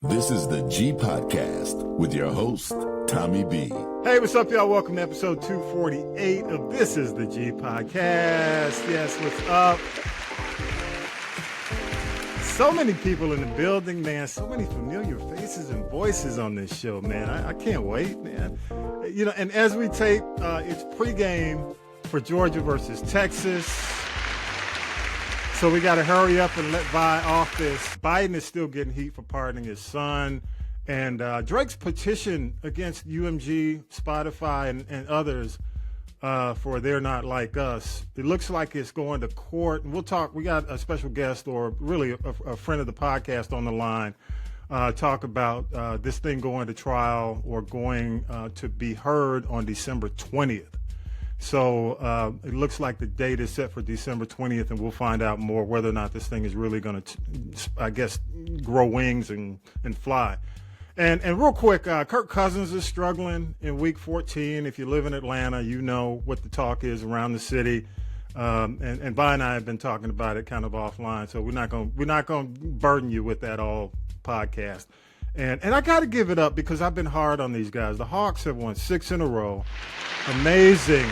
This is the G Podcast with your host, Tommy B. Hey, what's up, y'all? Welcome to episode 248 of This is the G Podcast. Yes, what's up? So many people in the building, man. So many familiar faces and voices on this show, man. I can't wait, man. You know, and as we tape, it's pregame for Georgia versus Texas. So we got to hurry up and let Vi off this. Biden is still getting heat for pardoning his son. And Drake's petition against UMG, Spotify, and others for They're Not Like Us. It looks like it's going to court. And we'll talk. We got a special guest, or really a friend of the podcast on the line, talk about this thing going to trial or going to be heard on December 20th. So it looks like the date is set for December 20th, and we'll find out more whether or not this thing is really going to, I guess, grow wings and fly. And real quick, Kirk Cousins is struggling in Week 14. If you live in Atlanta, you know what the talk is around the city. And Vi and I have been talking about it kind of offline, so we're not going to burden you with that all podcast. And I got to give it up because I've been hard on these guys. The Hawks have won 6 in a row. Amazing.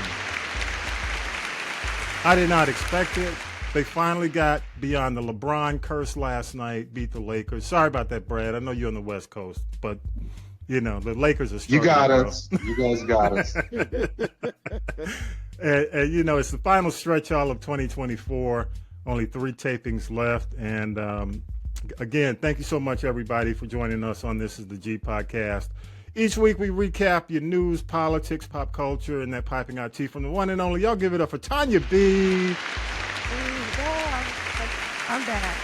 I did not expect it. They finally got beyond the LeBron curse last night, beat the Lakers. Sorry about that, Brad. I know you're on the West Coast, but, you know, the Lakers are struggling. You got us. You guys got us. and, you know, it's the final stretch all of 2024. Only 3 tapings left. And, again, thank you so much, everybody, for joining us on This is the G Podcast. Each week we recap your news, politics, pop culture, and that piping hot tea from the one and only. Y'all give it up for Tanya B. I'm back.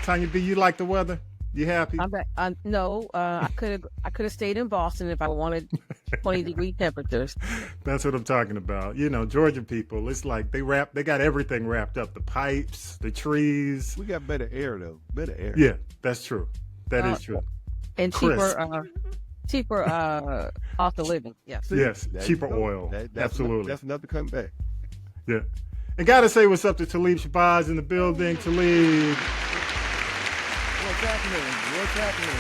Tanya B, you like the weather? You happy? I'm back. No, I could have stayed in Boston if I wanted 20-degree temperatures. That's what I'm talking about. You know, Georgia people, it's like they got everything wrapped up. The pipes, the trees. We got better air though. Better air. Yeah, that's true. That is true. And cheaper cost of living. Yes. Yes, cheaper oil. Absolutely. That's enough to come back. Yeah. And got to say what's up to Talib Shabazz in the building. Talib. What's happening?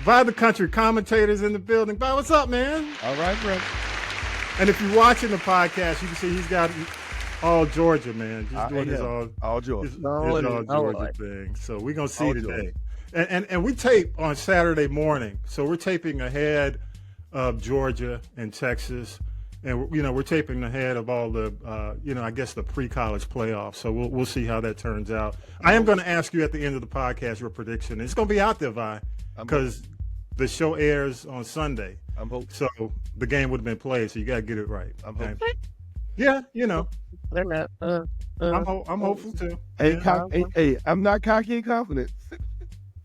By the country commentators in the building. By what's up, man? All right, bro. And if you're watching the podcast, you can see he's got all Georgia, man. Just doing his all Georgia. His all Georgia thing. So we're going to see today. And we tape on Saturday morning. So we're taping ahead of Georgia and Texas. And, you know, we're taping ahead of all the, I guess the pre-college playoffs. So we'll see how that turns out. I am going to ask you at the end of the podcast your prediction. It's going to be out there, Vi, because the show airs on Sunday. I'm hoping. So the game would have been played, so you got to get it right. I'm hoping. Yeah, you know. I'm I'm hopeful, too. Hey, I'm not cocky and confident.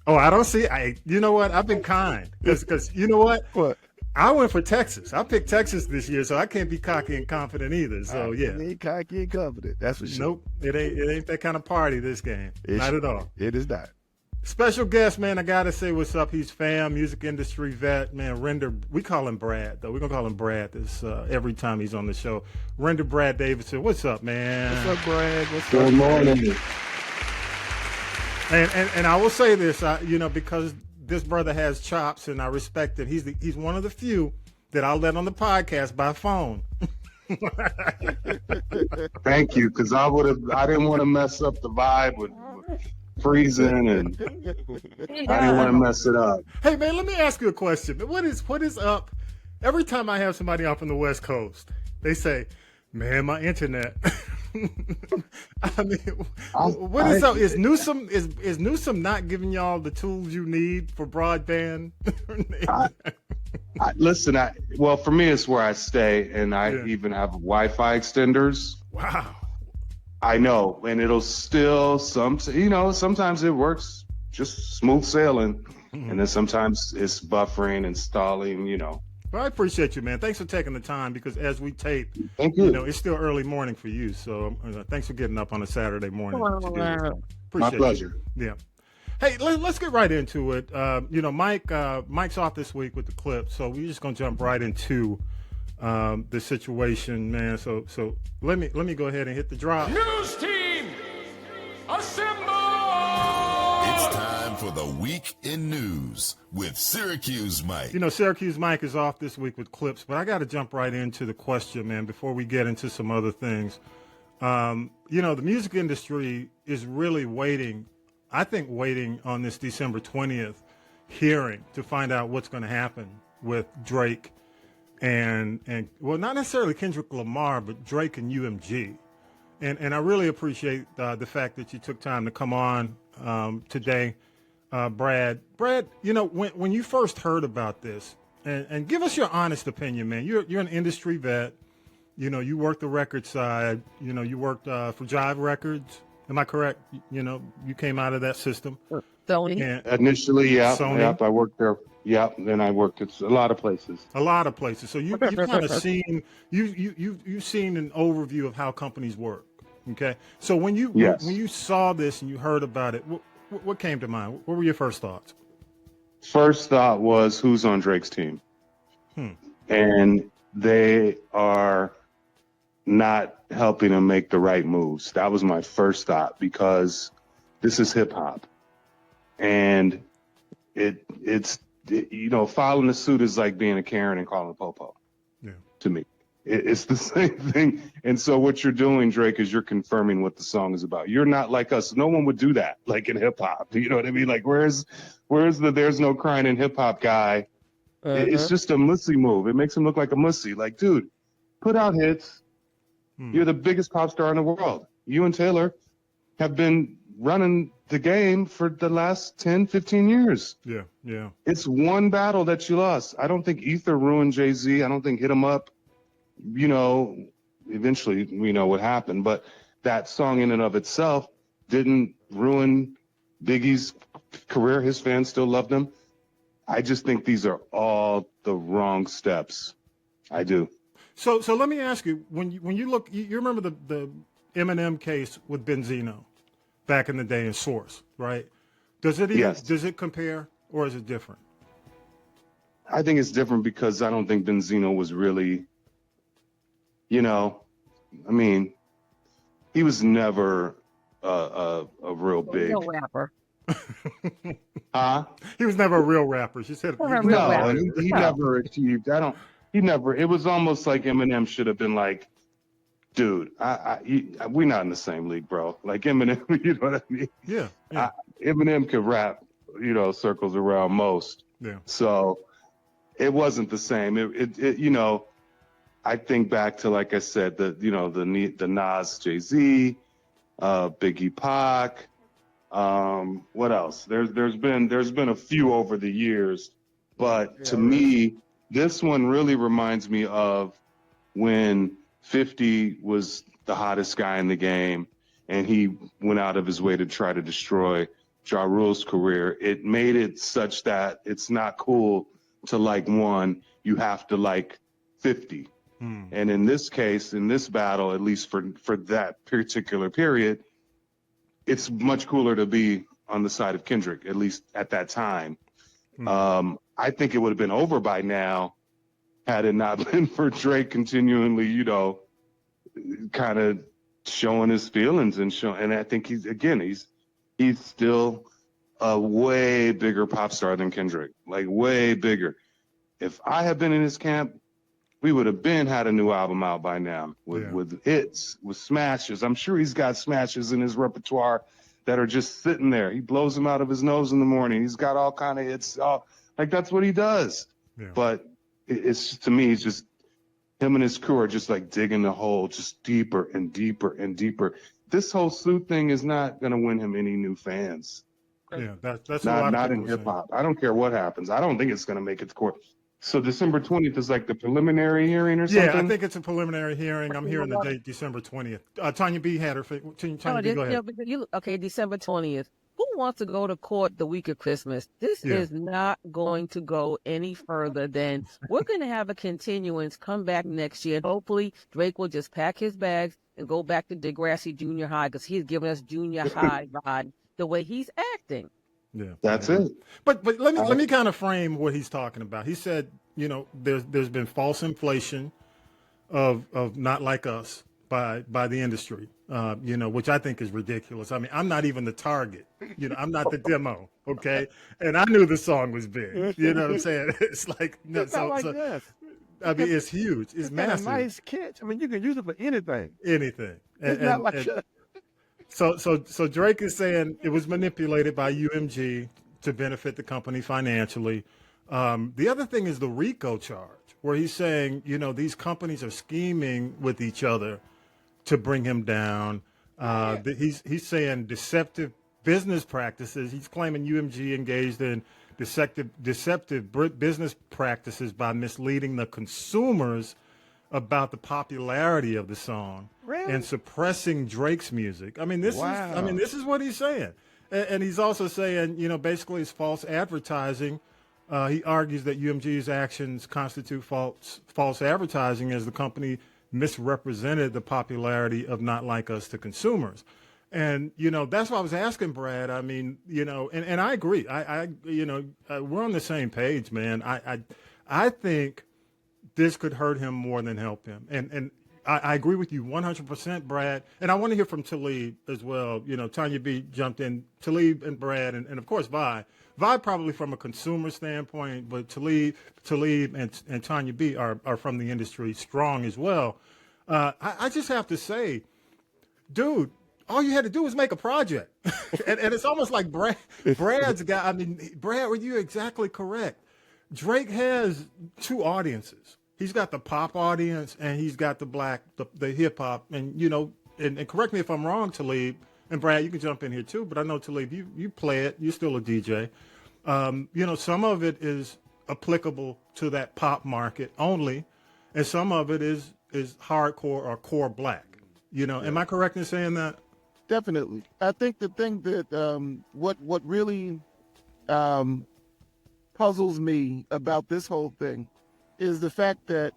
Oh, I don't see. You know what? I've been kind because you know what? What? I went for Texas. I picked Texas this year, so I can't be cocky and confident either. So yeah, I ain't cocky and confident. That's for sure. Nope, it ain't that kind of party. This game, not at all. It is not. Special guest, man. I gotta say what's up. He's music industry vet, man. We call him Brad though. We're gonna call him Brad this every time he's on the show. Render Brad Davidson. What's up, man? What's up, Brad? What's up? Good morning. And I will say this, because this brother has chops and I respect it. He's one of the few that I'll let on the podcast by phone. Thank you, because I didn't want to mess up the vibe with freezing, and I didn't want to mess it up. Hey man, let me ask you a question. What is up? Every time I have somebody on from the West Coast, they say, "Man, my internet." I mean, what is up? Is Newsom not giving y'all the tools you need for broadband? Listen, well, for me, it's where I stay, and I even have Wi-Fi extenders. Wow. I know, and it'll still sometimes it works just smooth sailing, and then sometimes it's buffering and stalling. Well, I appreciate you, man. Thanks for taking the time because as we tape, thank you. It's still early morning for you. So thanks for getting up on a Saturday morning. My pleasure. You. Yeah. Hey, let's get right into it. Mike's off this week with the clip, so we're just gonna jump right into the situation, man. So let me go ahead and hit the drop. News team, assemble! It's time for the Week in News with Syracuse Mike. You know, Syracuse Mike is off this week with clips, but I got to jump right into the question, man, before we get into some other things. You know, the music industry is really waiting on this December 20th hearing to find out what's going to happen with Drake and well, not necessarily Kendrick Lamar, but Drake and UMG. And I really appreciate the fact that you took time to come on today. Brad, you know, when you first heard about this, and give us your honest opinion, man. You're an industry vet. You know, you worked the record side. You know, you worked for Jive Records. Am I correct? You know, you came out of that system. Sony. Initially, yeah. Sony. Yep, I worked there. Yep, then I worked at a lot of places. A lot of places. So you've kind of seen you've seen an overview of how companies work. Okay. So when you saw this and you heard about it, what came to mind? What were your first thoughts? First thought was, who's on Drake's team? And they are not helping him make the right moves. That was my first thought, because this is hip hop, and it's you know, filing a suit is like being a Karen and calling a popo. Yeah. To me, it's the same thing. And so what you're doing, Drake, is you're confirming what the song is about. You're not like us. No one would do that, like in hip hop. You know what I mean? Like, where's the "there's no crying in hip hop" guy? It's just a mussy move. It makes him look like a mussy. Like, dude, put out hits. You're the biggest pop star in the world. You and Taylor have been running the game for the last 10, 15 years. Yeah. It's one battle that you lost. I don't think Ether ruined Jay-Z. I don't think Hit 'Em Up, you know, eventually we know what happened. But that song in and of itself didn't ruin Biggie's career. His fans still loved him. I just think these are all the wrong steps. I do. So let me ask you, when you look, you remember the Eminem case with Benzino back in the day in Source, right? Does it compare, or is it different? I think it's different because I don't think Benzino was really, you know, I mean, he was never a real big rapper. Huh? He was never a real rapper. She said no, he never achieved. It was almost like Eminem should have been like, dude, we're not in the same league, bro. Like Eminem, you know what I mean? Yeah. Eminem could rap, you know, circles around most. Yeah. So it wasn't the same. It you know, I think back to, like I said, the Nas, Jay-Z, Biggie, Pac. What else? There's been a few over the years, but to me, this one really reminds me of when 50 was the hottest guy in the game, and he went out of his way to try to destroy Ja Rule's career. It made it such that it's not cool to like one, you have to like 50. And in this case, in this battle, at least for that particular period, it's much cooler to be on the side of Kendrick, at least at that time. I think it would have been over by now had it not been for Drake continually, you know, kind of showing his feelings and I think he's still a way bigger pop star than Kendrick, like way bigger. If I had been in his camp, we would have had a new album out by now with hits, with smashes. I'm sure he's got smashes in his repertoire that are just sitting there. He blows them out of his nose in the morning. He's got all kind of hits. Like, that's what he does. Yeah. But it's, to me, it's just him and his crew are just like digging the hole just deeper and deeper and deeper. This whole suit thing is not going to win him any new fans. Yeah, that's not in hip hop. I don't care what happens. I don't think it's going to make it to court. So December 20th is like the preliminary hearing or something? Yeah, I think it's a preliminary hearing. I'm hearing the date, December 20th. Tanya B had her. Tanya B, go ahead. Okay, December 20th. Who wants to go to court the week of Christmas? This is not going to go any further than we're going to have a continuance, come back next year, and hopefully Drake will just pack his bags and go back to Degrassi Junior High, because he's giving us junior high vibe the way he's acting. Yeah, that's it. But let me kind of frame what he's talking about. He said, you know, there's been false inflation of not like us by the industry, which I think is ridiculous. I mean, I'm not even the target. I'm not the demo, okay? And I knew the song was big. You know what I'm saying? It's like, no, It's not like this. I mean, it's huge. It's massive. Got a nice catch. I mean, you can use it for anything. Anything. It's not like So Drake is saying it was manipulated by UMG to benefit the company financially. The other thing is the RICO charge, where he's saying, these companies are scheming with each other to bring him down. He's saying deceptive business practices. He's claiming UMG engaged in deceptive business practices by misleading the consumers about the popularity of the song and suppressing Drake's music. I mean, this is what he's saying. And he's also saying, basically it's false advertising. He argues that UMG's actions constitute false advertising as the company misrepresented the popularity of Not Like Us to consumers. And, that's why I was asking Brad. I mean, and I agree. We're on the same page, man. I think this could hurt him more than help him. And I agree with you 100%, Brad. And I want to hear from Talib as well. Tanya B jumped in, Talib and Brad, and of course, Vi. Vi probably from a consumer standpoint, but Talib and Tanya B are from the industry strong as well. I just have to say, dude, all you had to do was make a project. and it's almost like Brad's got, I mean, Brad, were you exactly correct? Drake has two audiences. He's got the pop audience and he's got the hip hop. And, and correct me if I'm wrong, Talib, and Brad, you can jump in here too, but I know, Talib, you play it. You're still a DJ. Some of it is applicable to that pop market only, and some of it is hardcore or core black. Am I correct in saying that? Definitely. I think the thing that what really puzzles me about this whole thing is the fact that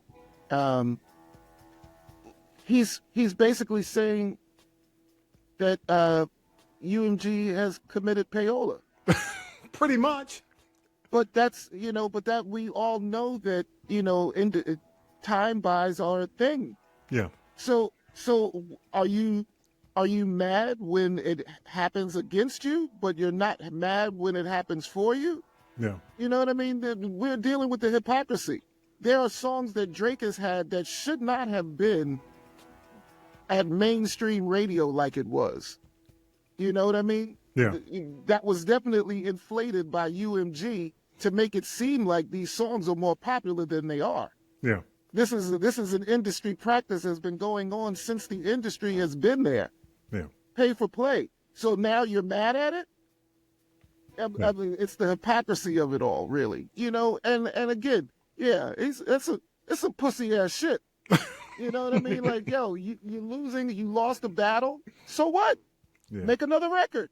he's basically saying that UMG has committed payola. Pretty much. But that's that we all know that time buys are a thing. Yeah. So are you mad when it happens against you, but you're not mad when it happens for you? Yeah. You know what I mean? We're dealing with the hypocrisy. There are songs that Drake has had that should not have been at mainstream radio like it was. You know what I mean? Yeah. That was definitely inflated by UMG to make it seem like these songs are more popular than they are. Yeah. This is an industry practice that's been going on since the industry has been there. Yeah. Pay for play. So now you're mad at it? I mean, it's the hypocrisy of it all, really. And again, yeah, it's a pussy ass shit. You know what I mean? Like, yo, you're losing, you lost the battle. So what? Yeah. Make another record.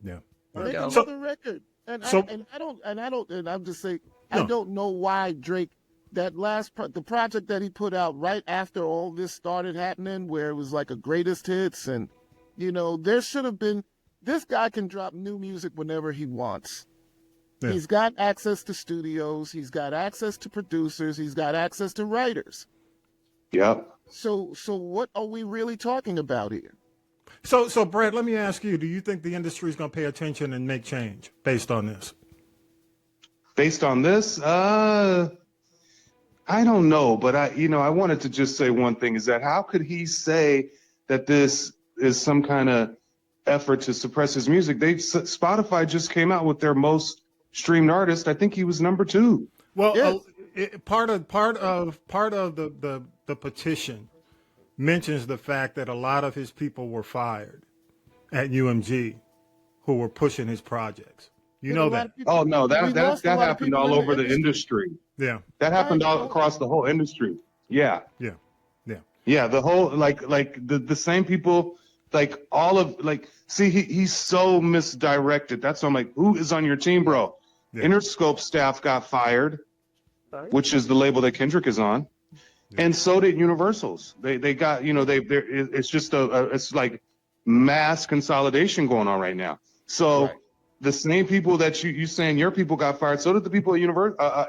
Yeah. Make another record. And I'm just saying, I don't know why Drake, that the project that he put out right after all this started happening, where it was like a greatest hits, and there should have been. This guy can drop new music whenever he wants. Yeah. He's got access to studios. He's got access to producers. He's got access to writers. Yep. So what are we really talking about here? So Brad, let me ask you: do you think the industry is going to pay attention and make change based on this? Based on this, I don't know, but I wanted to just say one thing: is that how could he say that this is some kind of effort to suppress his music? Spotify just came out with their most streamed artist. I think he was number 2. Well, yes. part of the petition mentions the fact that a lot of his people were fired at UMG who were pushing his projects. You know that? Oh no, that happened all over the industry. Yeah, that happened all across the whole industry. Yeah. The whole like the same people. Like he's so misdirected. That's why I'm like, who is on your team, bro? Yeah. Interscope staff got fired, which is the label that Kendrick is on, and so did Universal's. They got it's just it's like mass consolidation going on right now. So the same people that you saying your people got fired, so did the people at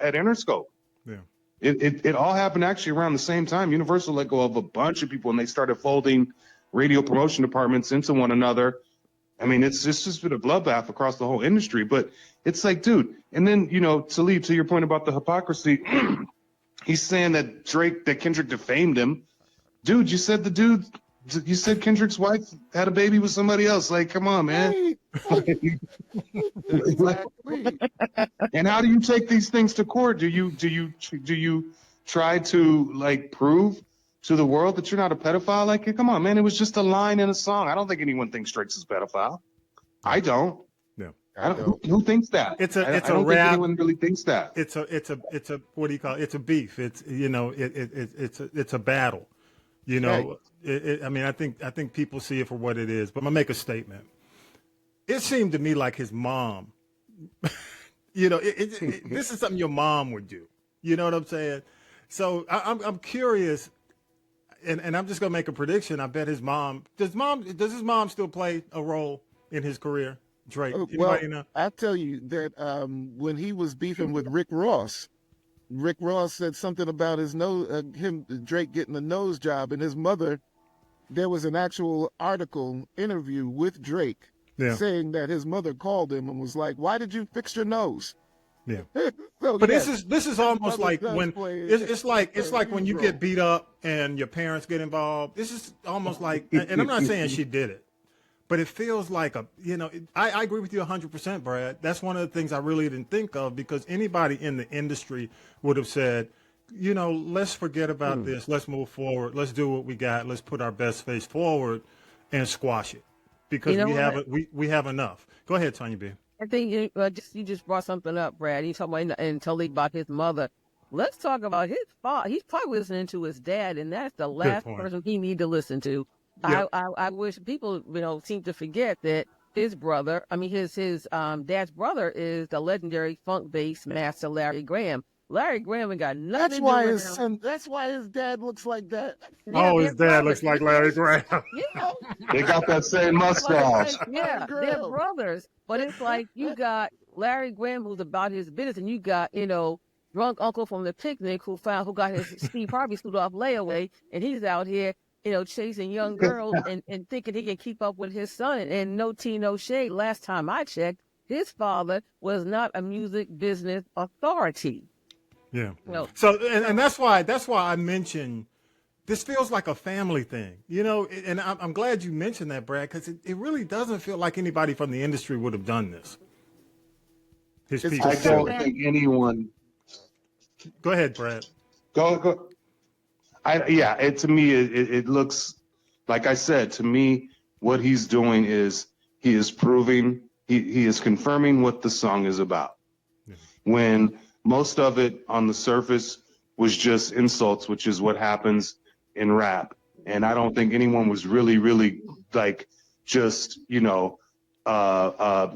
at Interscope. Yeah. It all happened actually around the same time. Universal let go of a bunch of people, and they started folding radio promotion departments into one another. I mean, it's just been a bloodbath across the whole industry. But it's like, dude, and then, Talib, to your point about the hypocrisy, he's saying that Kendrick defamed him. Dude, you said Kendrick's wife had a baby with somebody else. Like, come on, man. Exactly. And how do you take these things to court? Do you try to like prove to the world that you're not a pedophile? Like, come on, man. It was just a line in a song. I don't think anyone thinks Drake's is a pedophile. I don't. No. Who thinks that? I don't think anyone really thinks that. It's a what do you call it? It's a beef. It's it's a battle. Right. I mean, I think people see it for what it is. But I'm gonna make a statement. It seemed to me like his mom. This is something your mom would do. You know what I'm saying? So I'm curious, and I'm just gonna make a prediction. I bet his mom does his mom still play a role in his career? Drake. Anybody know? I tell you that when he was beefing with Rick Ross said something about his nose, Drake getting a nose job, and his mother. There was an actual interview with Drake saying that his mother called him and was like, "Why did you fix your nose?" Yeah. So, But yes, this is almost like when it's like when you get beat up and your parents get involved. This is almost like, and I'm not saying she did it, but it feels like I agree with you 100%, Brad. That's one of the things I really didn't think of, because anybody in the industry would have said, let's forget about this. Let's move forward. Let's do what we got. Let's put our best face forward and squash it, because we have enough. Go ahead, Tanya B. I think you just brought something up, Brad. You talking about and Talib about his mother. Let's talk about his father. He's probably listening to his dad, and that's the last person he need to listen to. Yep. I wish people seem to forget that his brother, his dad's brother, is the legendary funk bass master Larry Graham. Larry Graham ain't got nothing to do with him. That's why his dad looks like that. Yeah, his dad looks like Larry Graham. Yeah. They got that same mustache. Yeah, they're brothers. But it's like you got Larry Graham, who's about his business, and you got, drunk uncle from the picnic who got his Steve Harvey suit off layaway, and he's out here, chasing young girls and thinking he can keep up with his son. And no tea, no shade. Last time I checked, his father was not a music business authority. Yeah. So and that's why I mentioned this feels like a family thing, and I'm glad you mentioned that, Brad, because it really doesn't feel like anybody from the industry would have done this. I don't think anyone. Go ahead, Brad. Go. To me, it looks like I said. To me, what he's doing is he is proving, he is confirming what the song is about. Yeah. When most of it on the surface was just insults, which is what happens in rap. And I don't think anyone was really, really like just,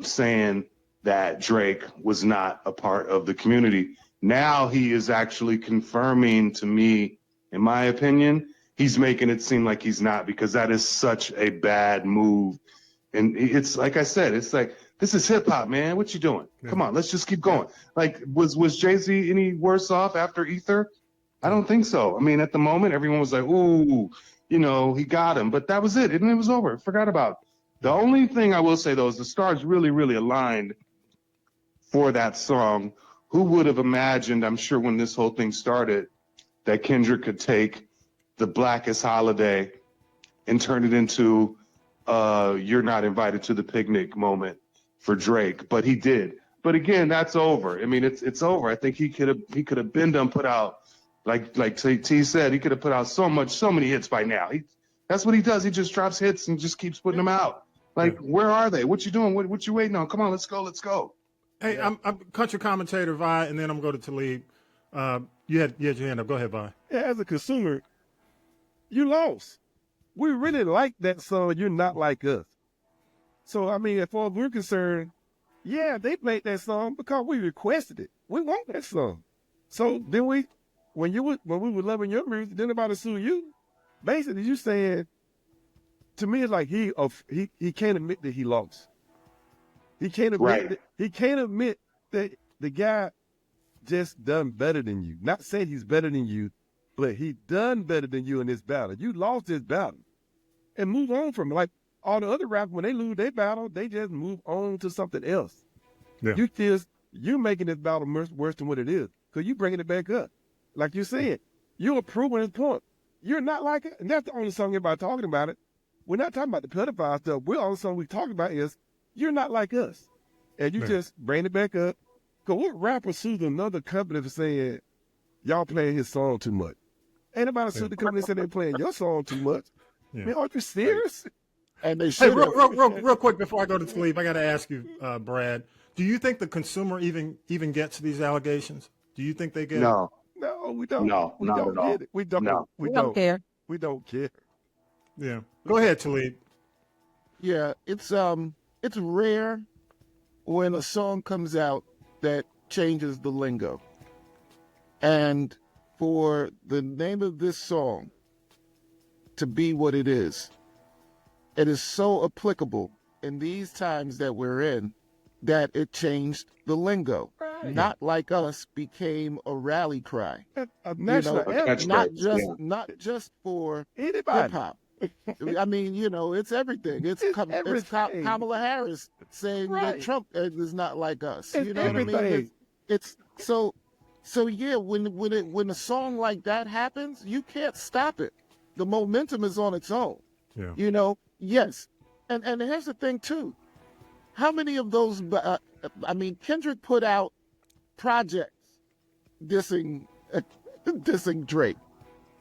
saying that Drake was not a part of the community. Now he is actually confirming to me, in my opinion, he's making it seem like he's not, because that is such a bad move. And it's like I said, it's like, this is hip hop, man. What you doing? Yeah. Come on, let's just keep going. Like, was Jay-Z any worse off after Ether? I don't think so. I mean, at the moment, everyone was like, ooh, he got him. But that was it. And it was over. Forgot about it. The only thing I will say, though, is the stars really, really aligned for that song. Who would have imagined, I'm sure when this whole thing started, that Kendrick could take the Blackest Holiday and turn it into You're Not Invited to the Picnic moment for Drake, but he did. But again, that's over. I mean, it's over. I think he could have been done, put out, like T said, he could have put out so many hits by now. That's what he does. He just drops hits and just keeps putting them out. Like, where are they? What you doing? What you waiting on? Come on, let's go. Hey, I'm country commentator Vi, and then I'm going to Talib. You had your hand up. Go ahead, Vi. Yeah, as a consumer, you lost. We really like that song. You're Not Like Us. So, as far as we're concerned, yeah, they played that song because we requested it. We want that song. So then when we were loving your music, then about to sue you, basically you saying, to me, it's like he can't admit that he lost. He can't admit that the guy just done better than you. Not saying he's better than you, but he done better than you in this battle. You lost this battle. And move on from it. Like all the other rappers, when they lose their battle, they just move on to something else. Yeah. You're making this battle worse than what it is because you bringing it back up. Like you said, you're proving his point. You're not like it. And that's the only song everybody talking about it. We're not talking about the pedophile stuff. The only song we talking about is you're not like us. And you just bring it back up. Because what rapper sued another company for saying y'all playing his song too much? Ain't nobody sued the company and said they're playing your song too much. Yeah. Man, are you serious? And they Hey, should. real quick before I go to sleep, I got to ask you, Brad. Do you think the consumer even gets these allegations? Do you think they get? No. No, we don't. No, we not don't at all. get it. We don't. No. We don't care. We don't care. Yeah. Go ahead, Talib. Yeah, it's rare when a song comes out that changes the lingo. And for the name of this song to be what it is so applicable in these times that we're in that it changed the lingo. Right. Not Like Us became a rally cry. A national anthem. catchphrase. Not just for Anybody. hip hop. I mean, it's everything. It's everything. Kamala Harris saying that Right. Trump is not like us. It's You know what I mean? everything. It's so yeah. When a song like that happens, you can't stop it. The momentum is on its own. Yeah. Yes. And here's the thing too. How many of those? Kendrick put out projects dissing Drake.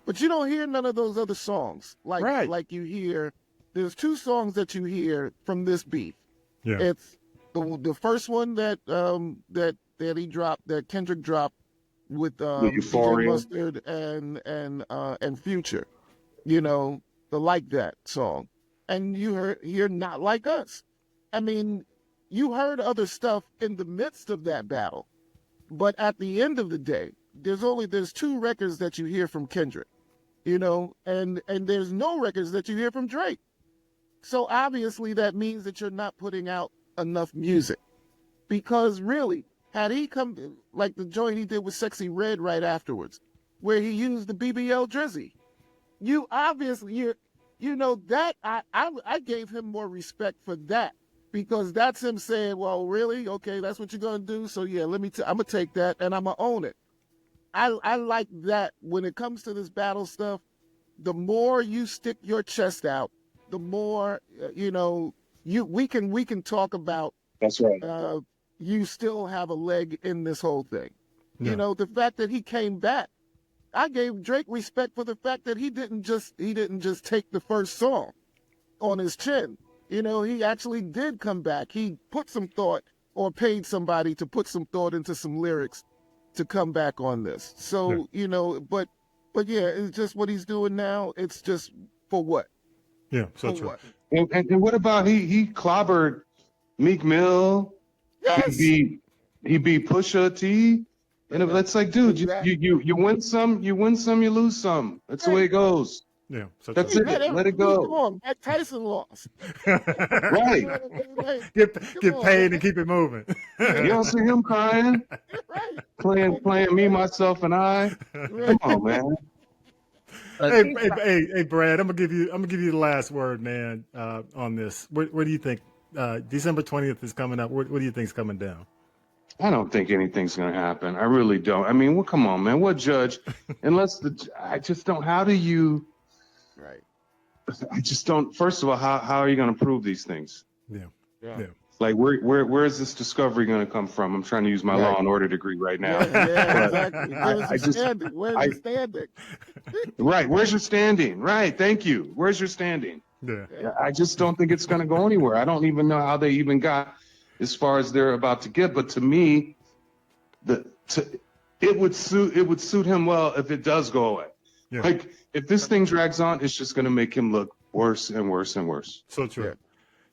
But you don't hear none of those other songs like you hear. There's two songs that you hear from this beef. Yeah. It's the first one that he dropped, that Kendrick dropped with DJ Euphoria. Mustard and Future. The Like That song, and you're Not Like Us. I mean, you heard other stuff in the midst of that battle, but at the end of the day, there's two records that you hear from Kendrick. And there's no records that you hear from Drake. So obviously that means that you're not putting out enough music. Because really, had he come, like the joint he did with Sexy Red right afterwards, where he used the BBL Drizzy, you obviously, that, I gave him more respect for that. Because that's him saying, well, really? Okay, that's what you're going to do? So yeah, I'm going to take that and I'm going to own it. I like that when it comes to this battle stuff, the more you stick your chest out, the more, we can talk about. That's right. You still have a leg in this whole thing. Yeah. The fact that he came back, I gave Drake respect for the fact that he didn't just take the first song on his chin. He actually did come back. He put some thought or paid somebody to put some thought into some lyrics to come back on this. So, but yeah, it's just what he's doing now. It's just for what? Yeah, so For true. what? And what about he clobbered Meek Mill? Yes. He beat Pusha T. And it's like, dude, Exactly. you win some, you lose some. That's the way it goes. Yeah, so That's true. it. Let it Come go. on, Mike Tyson lost. Right. Get paid and keep it moving. You don't see him crying, Right. playing me, myself, and I. Come on, man. Hey, Brad, I'm gonna give you the last word, man, on this. What do you think? December 20th is coming up. What do you think's coming down? I don't think anything's going to happen. I really don't. I mean, well, come on, man. What judge? I just don't. How do you? Right. I just don't. First of all, how are you going to prove these things? Yeah. Like, where is this discovery going to come from? I'm trying to use my law and order degree right now. Yeah, exactly. Where's the standing? Right. Where's your standing? Right. Thank you. Where's your standing? Yeah. I just don't think it's going to go anywhere. I don't even know how they even got as far as they're about to get. But to me, it would suit him well if it does go away. Yeah. Like, if this thing drags on, it's just going to make him look worse and worse and worse. So true. Yeah.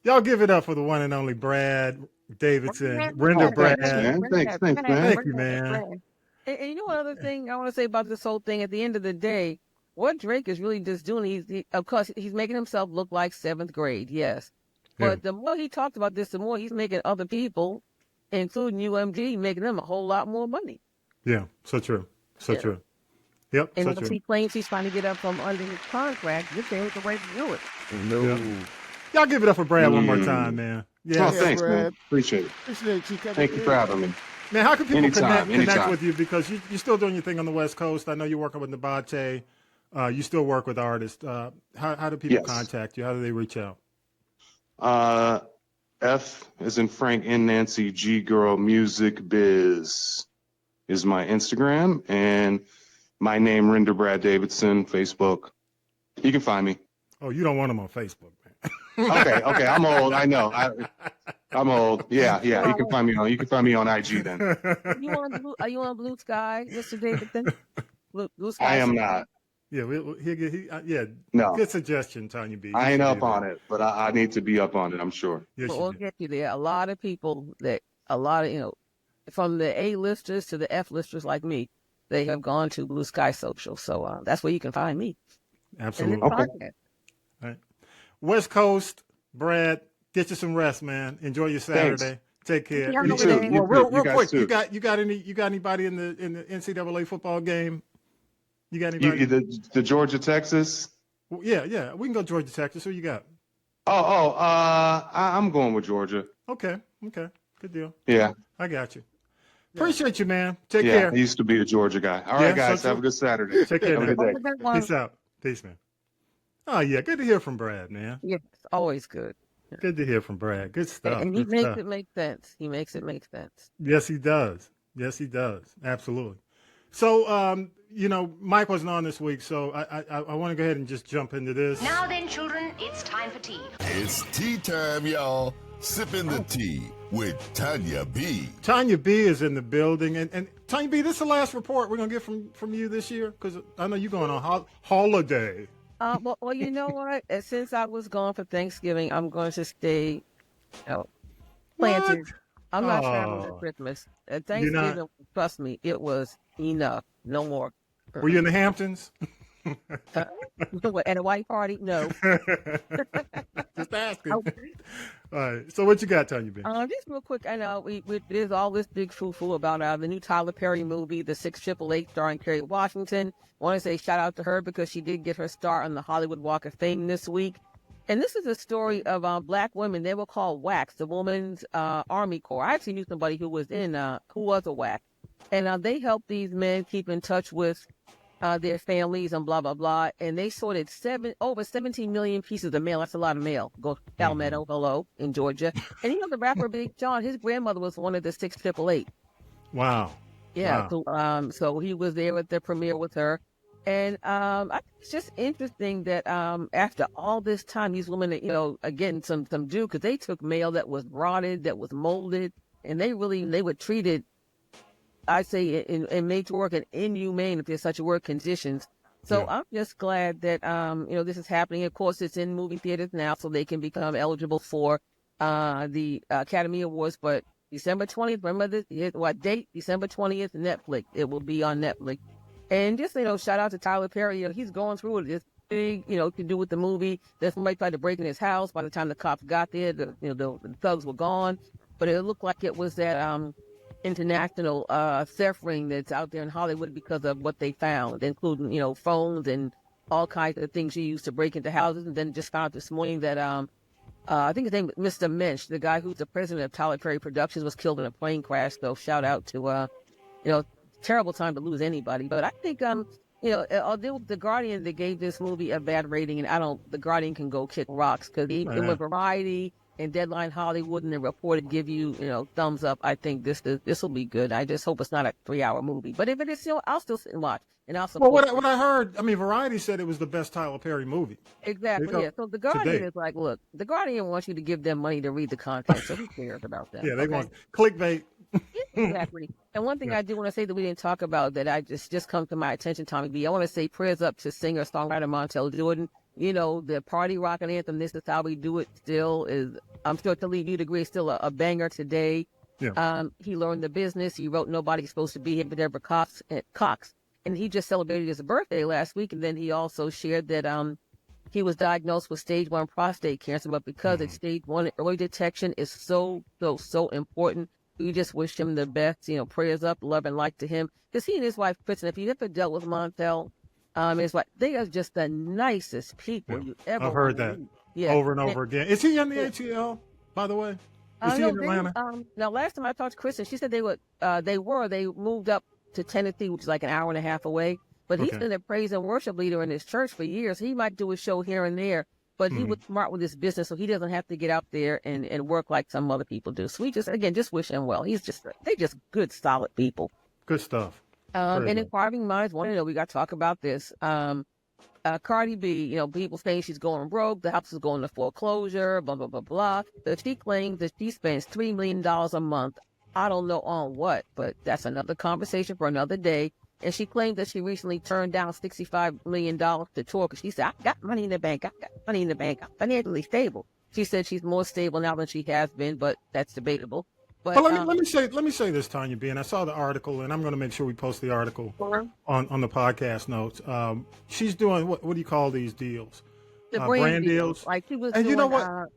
Y'all give it up for the one and only Brad Davidson. Render Brad. Thanks, man. Thank you, man. And you know what other thing I want to say about this whole thing? At the end of the day, what Drake is really just doing, of course, he's making himself look like seventh grade, yes. But the more he talked about this, the more he's making other people, including UMG, making them a whole lot more money. Yeah, so true. So Yeah. true. Yep, And so if true. he claims he's trying to get up from under his contract, this ain't the way to do it. No. Yeah. Y'all give it up for Brad one more time, Mm. man. Oh, Yes. Yeah, thanks, man. Brad. Appreciate it. Appreciate you coming Thank you in. for having me. Man, how can people Anytime, connect anytime. with you? Because you're still doing your thing on the West Coast. I know you're working with Nabate. You still work with artists. How do people Yes. contact you? How do they reach out? F as in Frank and Nancy G Girl Music Biz is my Instagram, and my name Render Brad Davidson, Facebook. You can find me. Oh, you don't want them on Facebook, man. Okay, I'm old. I know. I'm old. Yeah. You can find me on IG then. Are you on Blue Sky, Mr. Davidson? Blue Sky. I am not. Yeah, yeah. No. Good suggestion, Tanya B. I ain't up on it, but I need to be up on it, I'm sure. Yes, We'll get you there. A lot of people from the A-listers to the F-listers like me, they have gone to Blue Sky Social. So that's where you can find me. Absolutely. And Okay. podcast. All right. West Coast, Brad, get you some rest, man. Enjoy your Saturday. Take care. Yeah, You over too. there. You Well, too. real You guys quick, too. you got anybody in the NCAA football game? You got You, anybody? the Georgia Texas. Yeah. We can go Georgia, Texas. Who you got? I'm going with Georgia. Okay. Good deal. Yeah. I got you. Appreciate you, man. Take Yeah. care. I used to be a Georgia guy. All Yeah, right, guys. so Have a good Saturday. Take care. Have a now. good day. Peace out. Peace, man. Oh yeah, good to hear from Brad, man. Yeah, it's always good. Good to hear from Brad. Good stuff. And he Good makes stuff. it make sense. He makes it make sense. Yes, he does. Absolutely. So, Mike wasn't on this week, so I want to go ahead and just jump into this. Now then, children, it's time for tea. It's tea time, y'all. Sipping the tea with Tanya B. Tanya B is in the building, and Tanya B, this is the last report we're gonna get from you this year, because I know you're going on holiday. Well, you know what? Since I was gone for Thanksgiving, I'm going to stay planted. I'm not traveling at Christmas. At Thanksgiving, trust me, it was enough. No more. Were you in the Hamptons? At a white party? No. Just asking. All right. So what you got, Tanya B? Just real quick, I know there's all this big foo-foo about the new Tyler Perry movie, The 688, starring Kerry Washington. I want to say shout out to her because she did get her start on the Hollywood Walk of Fame this week. And this is a story of Black women. They were called WACs, the Women's Army Corps. I actually knew somebody who was a WAC. And they helped these men keep in touch with their families and blah, blah, blah. And they sorted over 17 million pieces of mail. That's a lot of mail. Go Palmetto, hello, in Georgia. And the rapper Big John, his grandmother was one of the 6888. Wow. Yeah. Wow. So he was there at the premiere with her. And I think it's just interesting that after all this time, these women, are getting some due, because they took mail that was rotted, that was molded, and they were treated, I say, in made to work in inhumane, if there's such a word, conditions. So Yeah. I'm just glad that this is happening. Of course, it's in movie theaters now, so they can become eligible for the Academy Awards. But December 20th, remember what date? December 20th, Netflix. It will be on Netflix. And just, shout out to Tyler Perry. He's going through it. It's big, to do with the movie. There's somebody tried to break in his house. By the time the cops got there, the thugs were gone. But it looked like it was that international theft ring that's out there in Hollywood because of what they found, including, phones and all kinds of things you used to break into houses. And then just found out this morning that I think his name was Mr. Mensch, the guy who's the president of Tyler Perry Productions, was killed in a plane crash. So shout out to, terrible time to lose anybody. But I think, the Guardian, they gave this movie a bad rating, and the Guardian can go kick rocks, because even with Variety and Deadline Hollywood and the Reporter give you, thumbs up. I think this will be good. I just hope it's not a 3-hour movie. But if it is, I'll still sit and watch. And I'll support. Well, what I heard, Variety said it was the best Tyler Perry movie. Exactly, yeah. So the Guardian is like, look, the Guardian wants you to give them money to read the content, so who cares about that? Yeah, they want clickbait. Exactly. And one thing I do want to say that we didn't talk about that I just come to my attention, Tommy B. I want to say prayers up to singer-songwriter Montel Jordan. The party rocking anthem, This Is How We Do It, still is, I'm sure to leave you'd agree, still a banger today. Yeah. He learned the business. He wrote Nobody's Supposed to Be Here But Deborah Cox. And he just celebrated his birthday last week. And then he also shared that he was diagnosed with stage 1 prostate cancer. But because it's stage 1, early detection is so important. we just wish him the best. Prayers up, love and light to him. Because he and his wife, Kristen, if you ever dealt with Montel, it's like they are just the nicest people you ever. I've heard that over and over again. Is he in the ATL, by the way? Is he in Atlanta? Now, last time I talked to Kristen, she said they moved up to Tennessee, which is like an hour and a half away. But he's been a praise and worship leader in his church for years. He might do a show here and there, but he was smart with his business, so he doesn't have to get out there and work like some other people do. So we just wish him well. They're just good, solid people. Good stuff. And inquiring minds want to know, we got to talk about this. Cardi B, people saying she's going broke, the house is going to foreclosure, blah, blah, blah, blah. So she claims that she spends $3 million a month. I don't know on what, but that's another conversation for another day. And she claimed that she recently turned down $65 million to tour because she said, I got money in the bank. I'm financially stable. She said she's more stable now than she has been, but that's debatable. But let me say this, Tanya B, and I saw the article, and I'm going to make sure we post the article on the podcast notes. She's doing what do you call these deals? The brand deals. Like she was. And doing, you know what?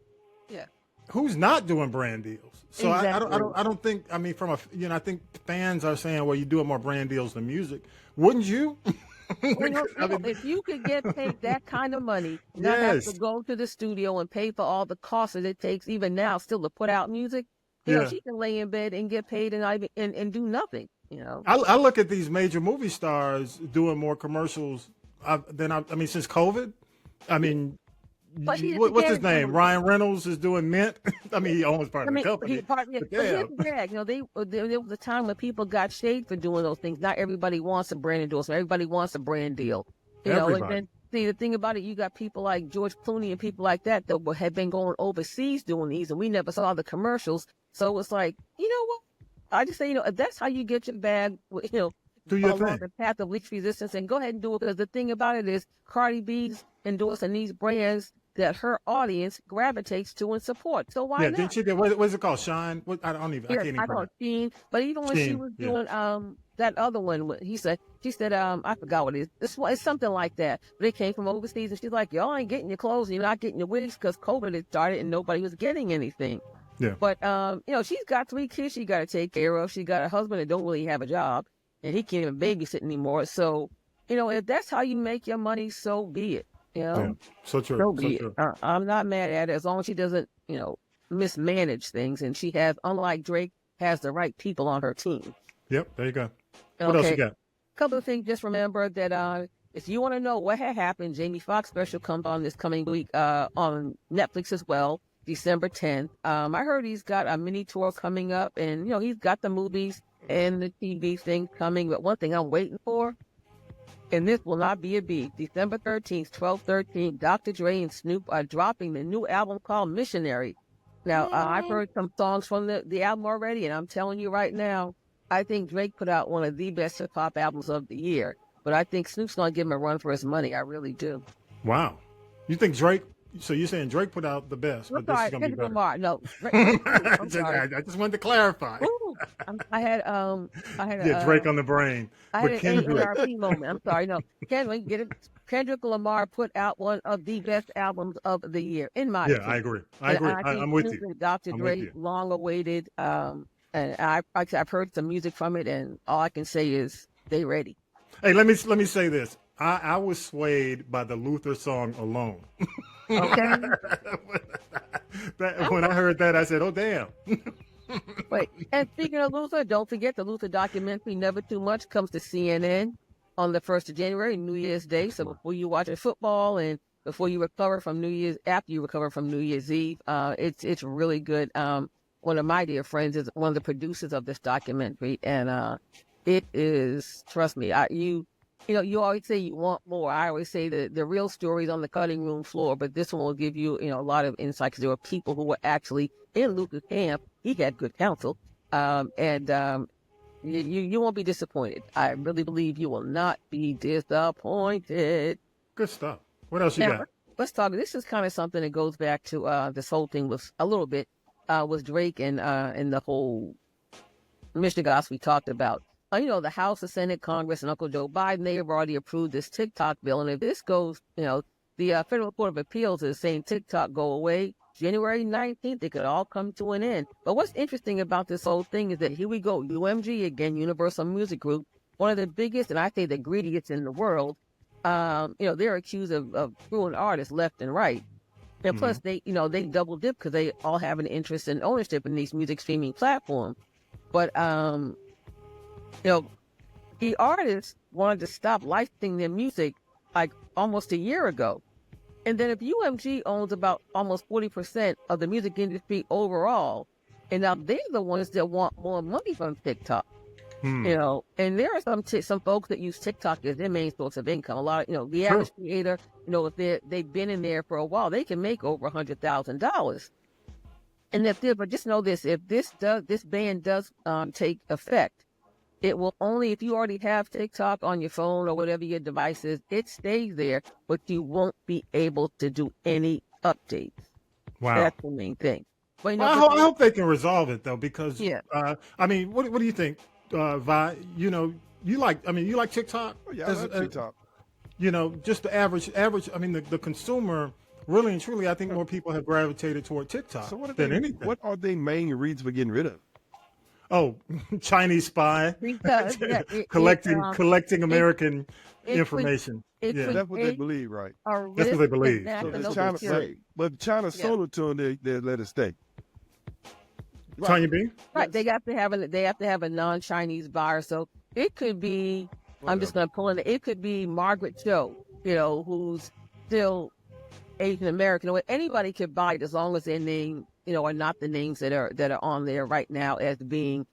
Yeah. Who's not doing brand deals? So exactly. I don't think. I mean, I think fans are saying, well, you're doing more brand deals than music. Wouldn't you? If you could get paid that kind of money, not have to go to the studio and pay for all the costs that it takes, even now, still to put out music. She can lay in bed and get paid and do nothing. I look at these major movie stars doing more commercials than since COVID. I mean, what's his name? Ryan Reynolds is doing Mint. I mean, he owns part of the company. But here's the gag. There was a time when people got shade for doing those things. Not everybody wants a brand endorsement. Everybody wants a brand deal. And then the thing about it, you got people like George Clooney and people like that had been going overseas doing these, and we never saw the commercials. So it's like, you know what? I just say, if that's how you get your bag, do your along thing. the path of least resistance, and go ahead and do it. Because the thing about it is, Cardi B's endorsing these brands that her audience gravitates to and support. So why not? Didn't she get, what's it called? Shine? I can't even remember. Sheen. But even when she was doing that other one, she said, I forgot what it is. It's something like that. But it came from overseas, and she's like, y'all ain't getting your clothes, and you're not getting your wigs because COVID had started and nobody was getting anything. Yeah. But she's got 3 kids she got to take care of. She got a husband that don't really have a job, and he can't even babysit anymore. So, if that's how you make your money, so be it. Yeah. So true. So be it. I'm not mad at it as long as she doesn't, mismanage things, and she has, unlike Drake, has the right people on her team. Yep. There you go. What else you got? Couple of things. Just remember that if you want to know what had happened, Jamie Foxx special comes on this coming week on Netflix as well. December 10th. I heard he's got a mini tour coming up, and he's got the movies and the TV thing coming. But one thing I'm waiting for, and this will not be a beat, December 13th, 12/13, Dr. Dre and Snoop are dropping the new album called Missionary. Now, I've heard some songs from the album already, and I'm telling you right now, I think Drake put out one of the best hip-hop albums of the year. But I think Snoop's going to give him a run for his money. I really do. Wow. You think Drake? So you're saying Drake put out the best, but this is going to be better. Lamar. No, I just wanted to clarify. Ooh, I had Drake on the brain. I had an AARP moment. I'm sorry, no, Kendrick Lamar put out one of the best albums of the year, in my opinion. I agree. I'm with you. Dr. Dre, long awaited, and I've heard some music from it, and all I can say is they ready. Hey, let me say this. I was swayed by the Luther song alone. Okay. When I heard that, I said, "Oh, damn." Wait, and speaking of Luther, don't forget the Luther documentary, Never Too Much, comes to CNN on the 1st of January, New Year's Day. So before you watch football and before you recover from after you recover from New Year's Eve, it's really good. One of my dear friends is one of the producers of this documentary, and it is, trust me, you always say you want more. I always say that the real story is on the cutting room floor, but this one will give you, a lot of insight because there were people who were actually in Luther's camp. He had good counsel, and you won't be disappointed. I really believe you will not be disappointed. Good stuff. What else you got? Let's talk. This is kind of something that goes back to this whole thing with a little bit with Drake and the whole Michigan gospel we talked about. The House, the Senate, Congress, and Uncle Joe Biden, they have already approved this TikTok bill. And if this goes, the Federal Court of Appeals is saying TikTok go away. January 19th, it could all come to an end. But what's interesting about this whole thing is that here we go, UMG again, Universal Music Group, one of the biggest, and I say the greediest in the world. They're accused of screwing artists left and right. And plus, they double dip because they all have an interest in ownership in these music streaming platforms. But, the artists wanted to stop licensing their music like almost a year ago. And then if UMG owns about almost 40% of the music industry overall, and now they're the ones that want more money from TikTok. And there are some folks that use TikTok as their main source of income. A lot of, the average creator, if they've been in there for a while, they can make over $100,000. And but just know this, if this ban does take effect, it will only, if you already have TikTok on your phone or whatever your device is, it stays there, but you won't be able to do any updates. Wow. That's the main thing. But, I hope they can resolve it though, because what do you think, Vi? You like TikTok? Oh, yeah, I love TikTok. Just the average. The consumer, really and truly, I think more people have gravitated toward TikTok anything. What are their main reasons for getting rid of it? Oh, Chinese spy because, collecting American information. That's what they believe, right? That's what they believe. But China sold it to them, they let it stay. Right. Tanya B? Right. Yes. They have to have a non-Chinese buyer. So it could be, I'm just going to pull in, it could be Margaret Cho, who's still Asian American, or anybody could buy it as long as their name, are not the names that are on there right now as being,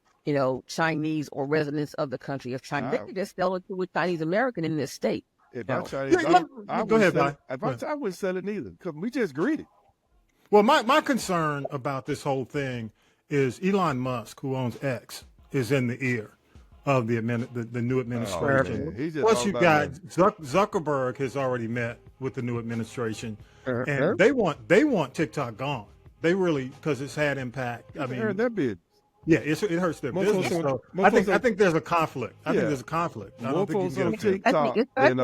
Chinese or residents of the country of China. They could just sell it to a Chinese American in this state. If I'm Chinese, I wouldn't sell it neither, because we just greedy. Well, my concern about this whole thing is Elon Musk, who owns X, is in the ear of the new administration. Plus, you got Zuckerberg has already met with the new administration, and they want TikTok gone. They really, because it's had impact. I mean, their bid. Yeah, it hurts their business. So I think there's a conflict. I think there's a conflict. I don't think you get TikTok and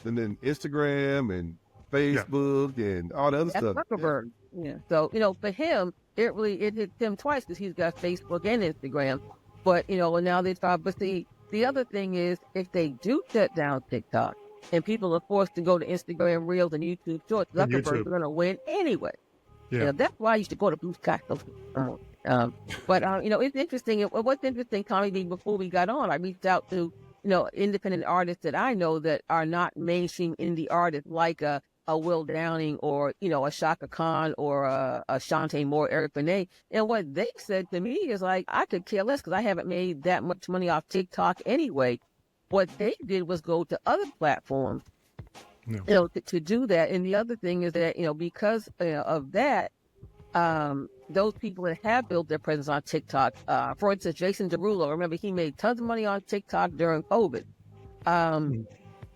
then Instagram and Facebook and all the other stuff. Zuckerberg. Yeah. So for him, it hits him twice because he's got Facebook and Instagram. But and now they try. But the other thing is, if they do shut down TikTok and people are forced to go to Instagram Reels and YouTube Shorts, Zuckerberg's going to win anyway. Yeah. That's why you should go to Blue Sky. But it's interesting. What's interesting, Tommy B, before we got on, I reached out to independent artists that I know that are not mainstream indie artists, like a Will Downing or a Shaka Khan or a Shantae Moore, Eric Benet. And what they said to me is like, I could care less because I haven't made that much money off TikTok anyway. What they did was go to other platforms. To do that. And the other thing is that, because of that, those people that have built their presence on TikTok, for instance, Jason Derulo, remember he made tons of money on TikTok during COVID.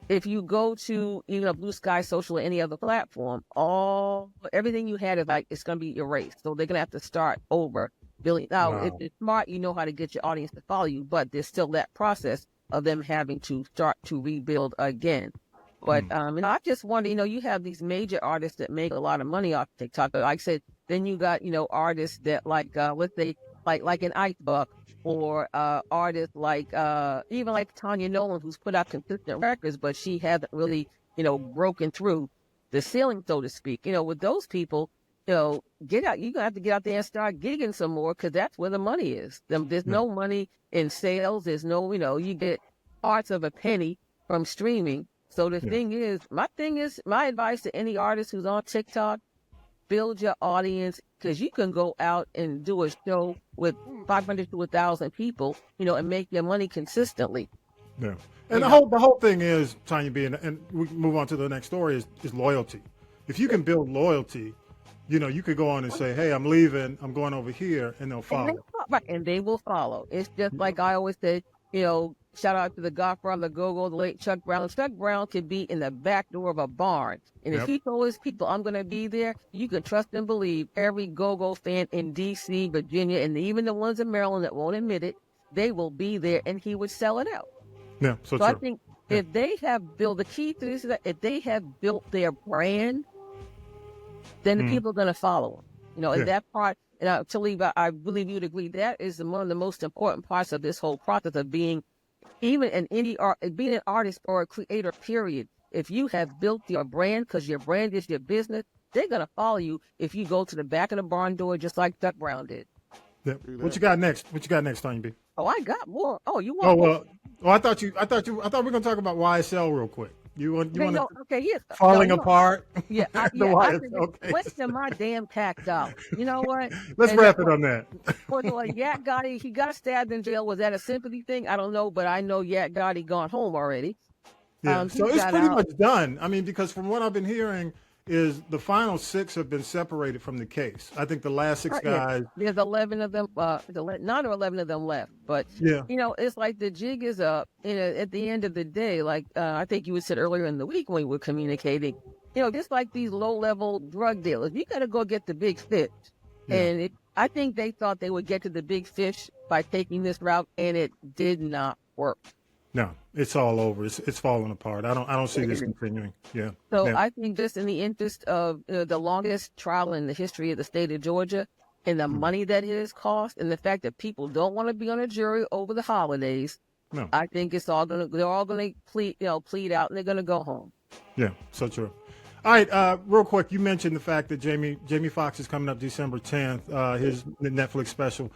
If you go to Blue Sky Social or any other platform, everything you had is it's going to be erased. So they're going to have to start over. Now, if it's smart, you know how to get your audience to follow you, but there's still that process of them having to start to rebuild again. But I just wonder, you have these major artists that make a lot of money off TikTok. But like I said, then you got, artists that let's say like an Ice Buck, or artists like even like Tanya Nolan, who's put out consistent records, but she hasn't really, broken through the ceiling, so to speak. With those people, get out. You're gonna have to get out there and start gigging some more, because that's where the money is. There's no money in sales. There's no, you get parts of a penny from streaming. So the thing is, my advice to any artist who's on TikTok, build your audience, because you can go out and do a show with 500 to 1,000 people, and make your money consistently. Yeah. And the whole thing is, Tanya B, and we move on to the next story, is loyalty. If you can build loyalty, you could go on and say, hey, I'm leaving, I'm going over here, and they'll follow. And they will follow. It's just like I always say, shout out to the Godfather Go-Go, the late Chuck Brown. Chuck Brown could be in the back door of a barn. And if he told his people, I'm going to be there, you can trust and believe every Go-Go fan in D.C., Virginia, and even the ones in Maryland that won't admit it, they will be there, and he would sell it out. Yeah, so I think if they have built, the key to this is that if they have built their brand, then the people are going to follow him. And Yeah. that part, and Talib, I believe you'd agree, that is one of the most important parts of this whole process of being even an indie art, being an artist or a creator, period. If you have built your brand, because your brand is your business, they're going to follow you if you go to the back of the barn door just like Duck Brown did. Yeah. What you got next? Tanya B? Oh, I got more. Oh, you Oh want more? well. I thought we were gonna talk about YSL real quick. You want Okay, yes. falling apart? Yeah, The I YSL think case. went to my damn tax dollars. You know what? Let's wrap it on that. For the Yak Gotti, he got stabbed in jail. Was that a sympathy thing? I don't know, but I know Yak Gotti gone home already. Yeah. So it's pretty much done. I mean, because from what I've been hearing, is the final 6 have been separated from the case. I think the last 6 guys. There's 11 of them, 9 or 11 of them left. But, it's like the jig is up. At the end of the day, like I think you had said earlier in the week when we were communicating, just like these low-level drug dealers, you got to go get the big fish. Yeah. And I think they thought they would get to the big fish by taking this route, and it did not work. No, it's all over. It's falling apart. I don't see this continuing. Yeah. So I think just in the interest of the longest trial in the history of the state of Georgia, and the money that it has cost, and the fact that people don't want to be on a jury over the holidays, I think they're all gonna plead out, and they're gonna go home. Yeah, so true. All right, real quick, you mentioned the fact that Jamie Foxx is coming up December 10th, his Netflix special.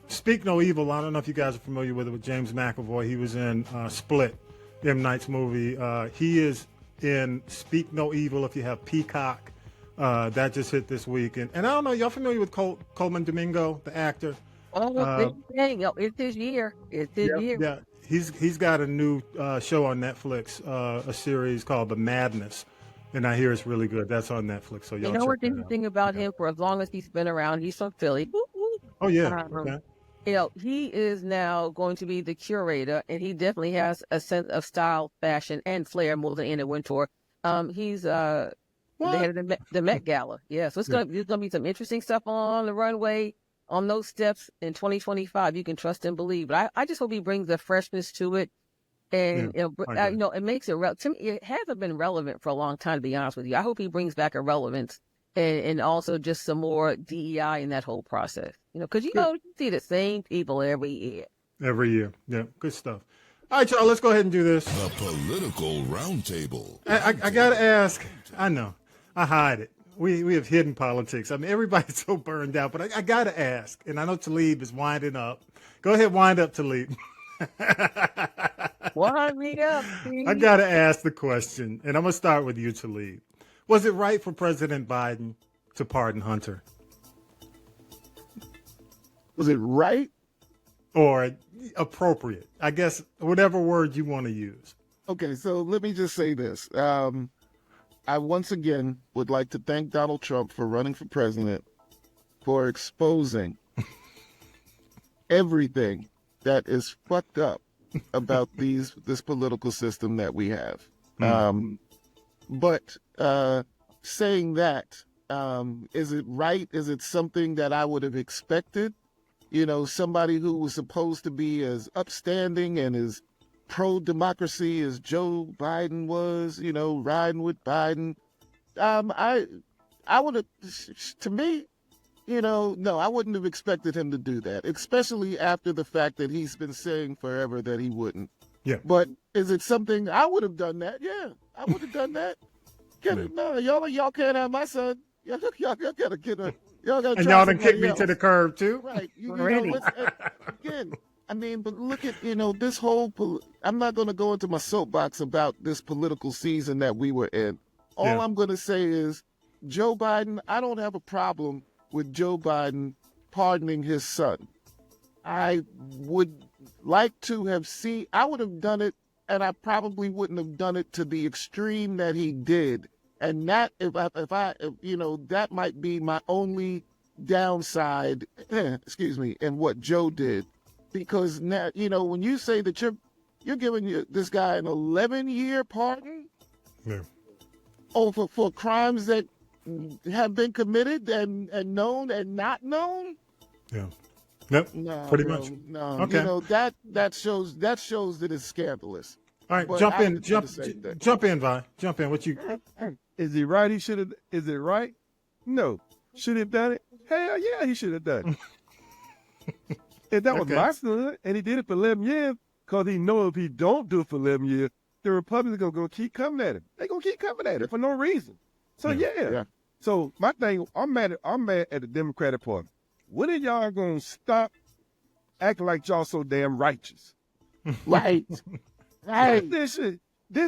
Speak No Evil. I don't know if you guys are familiar with it, with James McAvoy. He was in Split, M. Night's movie. He is in Speak No Evil if you have Peacock. That just hit this week. And I don't know, y'all familiar with Coleman Domingo, the actor? Oh, it's his year. It's his year. Yeah, he's got a new show on Netflix, a series called The Madness. And I hear it's really good. That's on Netflix. So y'all what's interesting about him, for as long as he's been around, he's from Philly. Woo, woo. Oh, yeah. Okay. He is now going to be the curator, and he definitely has a sense of style, fashion, and flair more than Anna Wintour. He's the head of the Met Gala. Yeah, so there's gonna be some interesting stuff on the runway, on those steps in 2025. You can trust and believe. But I just hope he brings the freshness to it, and it makes it to me. It hasn't been relevant for a long time, to be honest with you. I hope he brings back a relevance. And also just some more DEI in that whole process, because you see the same people every year. Every year, yeah, good stuff. All right, y'all, let's go ahead and do this. The Political Roundtable. I gotta ask. I know, I hide it. We have hidden politics. I mean, everybody's so burned out, but I gotta ask. And I know Talib is winding up. Go ahead, wind up, Talib. Wind me up, please. I gotta ask the question, and I'm gonna start with you, Talib. Was it right for President Biden to pardon Hunter? Was it right? Or appropriate? I guess whatever word you want to use. Okay, so let me just say this. I once again would like to thank Donald Trump for running for president, for exposing everything that is fucked up about this political system that we have. But saying that, is it right? Is it something that I would have expected? Somebody who was supposed to be as upstanding and as pro-democracy as Joe Biden was, riding with Biden. I would have, to me, no, I wouldn't have expected him to do that, especially after the fact that he's been saying forever that he wouldn't. Yeah. But is it something I would have done that? Yeah, I would have done that. No, y'all can't have my son. Y'all gotta get a. Y'all gotta. And y'all done kick me to the curb too. Right. Again. I mean, but look at this whole. I'm not going to go into my soapbox about this political season that we were in. All I'm going to say is, Joe Biden. I don't have a problem with Joe Biden pardoning his son. I would like to have seen. I would have done it. And I probably wouldn't have done it to the extreme that he did. And that, if that might be my only downside, in what Joe did. Because now, when you say that you're giving this guy an 11-year pardon for crimes that have been committed and known and not known. Yeah. Yep. No, pretty much. No. Okay. That shows that it's scandalous. All right, But jump I in, would do jump, the same thing. jump in, Vi. Jump in. What you? Is he right? He should have. Is it right? No. Should he have done it? Hell yeah, he should have done it. If that was Okay. my son, and he did it for 11 years, because he know if he don't do it for 11 years, the Republicans are going to keep coming at him. They're going to keep coming at him for no reason. So, yeah. So, my thing, I'm mad at the Democratic Party. When are y'all going to stop acting like y'all so damn righteous? Right. Right. This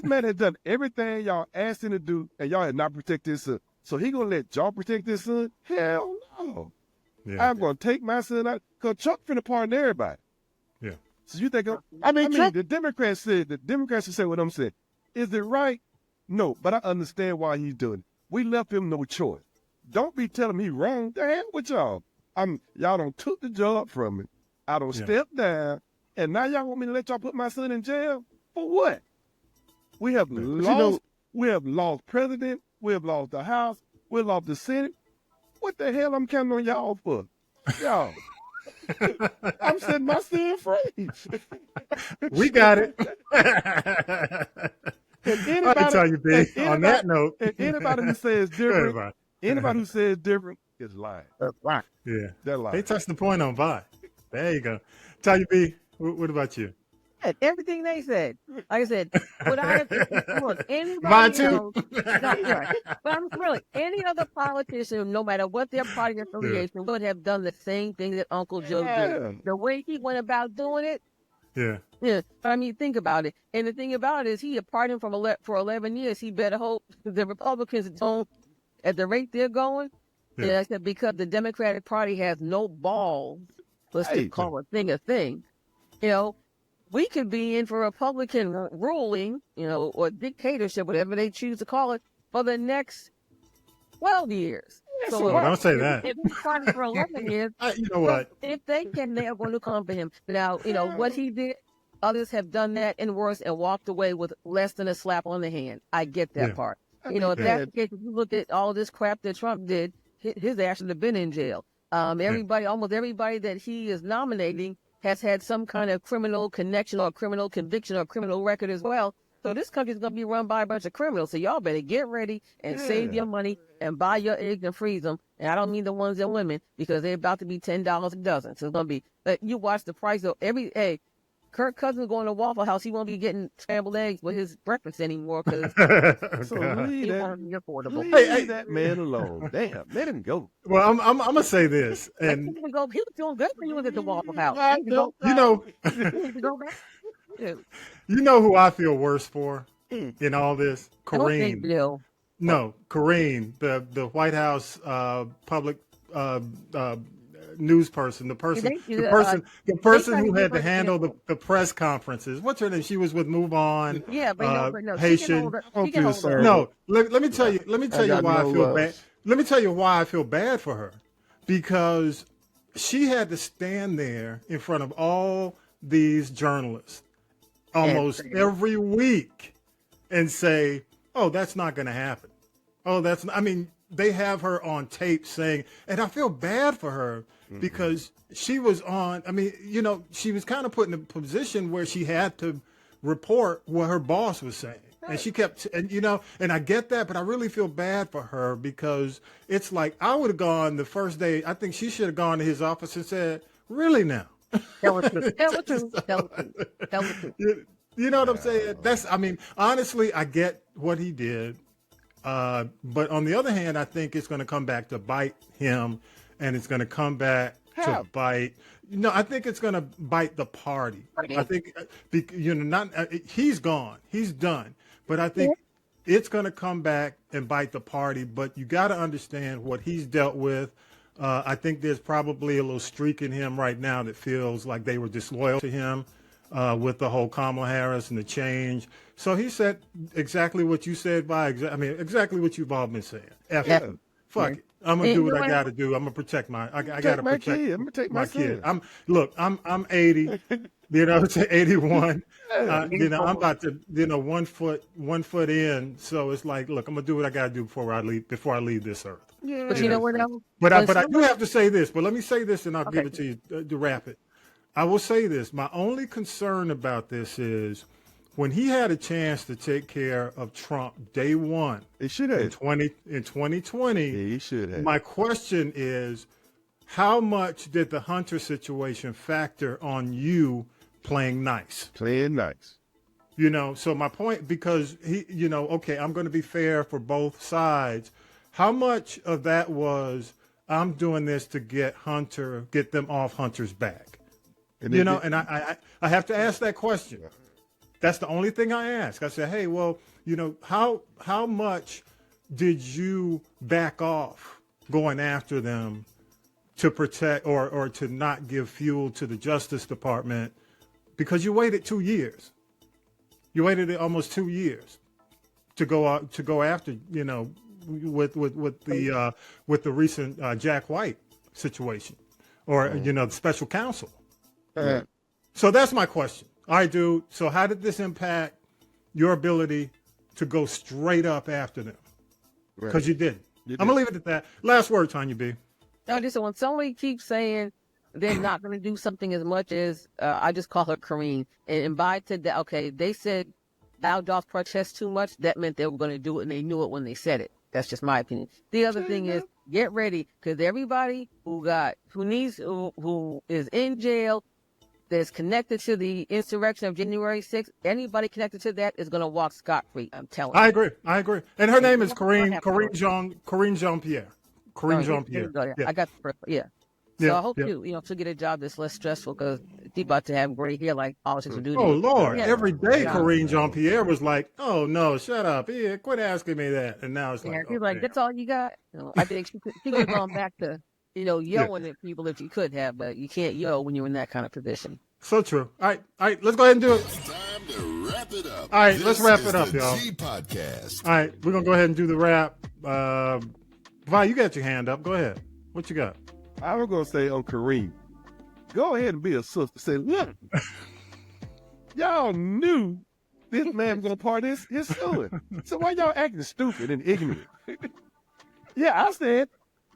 man has done everything y'all asked him to do, and y'all had not protected his son. So he going to let y'all protect his son? Hell no. Yeah. I'm going to take my son out, because Trump finna pardon everybody. Yeah. So you think, Trump, the Democrats should say what I'm saying. Is it right? No, but I understand why he's doing it. We left him no choice. Don't be telling me wrong. The hell with y'all. Y'all done took the job from me. I done stepped down, and now y'all want me to let y'all put my son in jail? For what? We have lost president. We have lost the House. We have lost the Senate. What the hell I'm counting on y'all for? Y'all. I'm setting my son free. We got it. Anybody, I can tell you, B. On that note, anybody who says different, is lying. that's right. Yeah, They're lying. they touched the point on Vi. There you go. Tell you, B. What about you? Everything they said. Like I said, would I have look anybody Mine too. else? Not right. But I'm really any other politician, no matter what their party affiliation, would have done the same thing that Uncle Joe did. The way he went about doing it. Yeah. Yeah, I mean, think about it. And the thing about it is, he pardoned for 11 years. He better hope the Republicans don't, at the rate they're going. Yeah. And I said because the Democratic Party has no balls. Let's just call a thing a thing. You know, we could be in for Republican ruling, you know, or dictatorship, whatever they choose to call it, for the next 12 years. So don't say that. If he's fighting for 11 years, You know what? if they can, they are going to come for him. Now, you know, what he did, others have done that and worse and walked away with less than a slap on the hand. I get that part. You know, if that's the case, if you look at all this crap that Trump did, his ass should have been in jail. Almost everybody that he is nominating has had some kind of criminal connection or criminal conviction or criminal record as well. So this country is going to be run by a bunch of criminals. So y'all better get ready and save your money and buy your eggs and freeze them. And I don't mean the ones that women, because they're about to be $10 a dozen. So it's going to be, you watch the price of Kirk Cousins going to Waffle House, he won't be getting scrambled eggs with his breakfast anymore because leave he won't be affordable. Leave that man alone. Damn, let him go. Well, I'm gonna say this, and He was doing good when he was at the Waffle House. you You know who I feel worse for in all this? Kareem. Kareem, the White House public news person, the person who had to handle the press conferences. What's her name? She was with Move On. Yeah, but no, Haitian. No, let me tell you why I feel bad. Let me tell you why I feel bad for her, because she had to stand there in front of all these journalists almost every week and say, "Oh, that's not going to happen." Oh, they have her on tape saying, and I feel bad for her because she was on, she was kind of put in a position where she had to report what her boss was saying. And she kept, and I get that, but I really feel bad for her because it's like, I would have gone the first day, I think she should have gone to his office and said, really now? Tell the truth. You know what I'm saying? Honestly, I get what he did. But on the other hand, I think it's going to come back to bite him, and it's going to come back to bite. I think it's going to bite the party. I think, he's gone, he's done. But I think it's going to come back and bite the party. But you got to understand what he's dealt with. I think there's probably a little streak in him right now that feels like they were disloyal to him. With the whole Kamala Harris and the change. So he said exactly what you said, exactly what you've all been saying. Fuck it. I'm going to do what I got to do. I'm going to protect I got to protect I'm going to take my kid. I'm 80, to 81. I'm about to, 1 foot in. So it's like, look, I'm going to do what I got to do before I leave this earth. Yeah. But you know what else? But I do have to say this, but let me say this and I'll give it to you to wrap it. I will say this. My only concern about this is when he had a chance to take care of Trump day one, He should have. in 2020, Yeah, he should have. my question is, how much did the Hunter situation factor on you playing nice? Playing nice. You know, so my point, because he, you know, okay, I'm going to be fair for both sides. How much of that was, I'm doing this to get them off Hunter's back? And You know, and I have to ask that question. That's the only thing I ask. I said, hey, well, you know, how much did you back off going after them to protect or to not give fuel to the Justice Department, because you waited 2 years. You waited almost 2 years to go after, you know, with the recent Jack White situation, or you know, the special counsel. So that's my question. All right, dude. So how did this impact your ability to go straight up after them? Because you didn't. I'm gonna leave it at that. Last word, Tanya B. No, just when somebody keeps saying they're not going to do something as much as I just call her Kareem, and by today, okay, they said thou dost protest too much. That meant they were going to do it, and they knew it when they said it. That's just my opinion. The other thing is, get ready, because everybody who is in jail, that's connected to the insurrection of January 6th, anybody connected to that is going to walk scot-free. I'm telling you. I agree. And her name is Corinne Jean-Pierre. Corinne Jean-Pierre. Yeah. I got the first, yeah. So I hope you to get a job that's less stressful, because she's about to have gray hair like politics would do. Oh, Lord. Yeah. Every day Corinne Jean-Pierre was like, oh, no, shut up. Yeah, quit asking me that. And now it's like, she's like, that's all you got? I think she could have gone back to, yelling at people if you could have, but you can't yell when you're in that kind of position. So true. All right, let's go ahead and do it. Time to wrap it up. All right, let's wrap it up, y'all. Podcast. All right, we're going to go ahead and do the wrap. Vi, you got your hand up. Go ahead. What you got? I was going to say on Kareem, go ahead and be a sister. Say, look, y'all knew this man was going to part his son. So why y'all acting stupid and ignorant? Yeah, I said,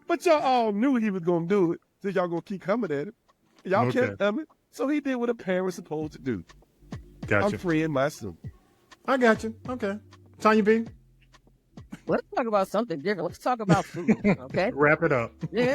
but y'all all knew he was going to do it. So y'all going to keep coming at him. Y'all kept coming. So he did what a parent's supposed to do. Gotcha. I'm freeing my son. I got you. Okay. Tanya B. Let's talk about something different. Let's talk about food, okay? Wrap it up. Yeah,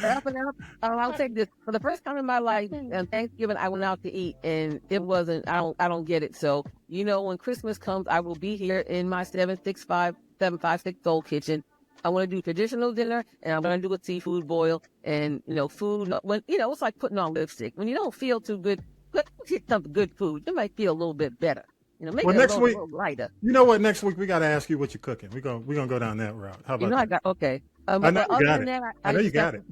wrap it up. I'll take this. For the first time in my life, on Thanksgiving, I went out to eat, and it wasn't. I don't get it. So when Christmas comes, I will be here in my 756 Soul Kitchen. I want to do traditional dinner, and I'm going to do a seafood boil. And food. When it's like putting on lipstick. When you don't feel too good, get some good food. You might feel a little bit better. Make it next week, a little lighter. You know what? Next week we got to ask you what you're cooking. We're gonna go down that route. How about that? I know you got it. I know you got it.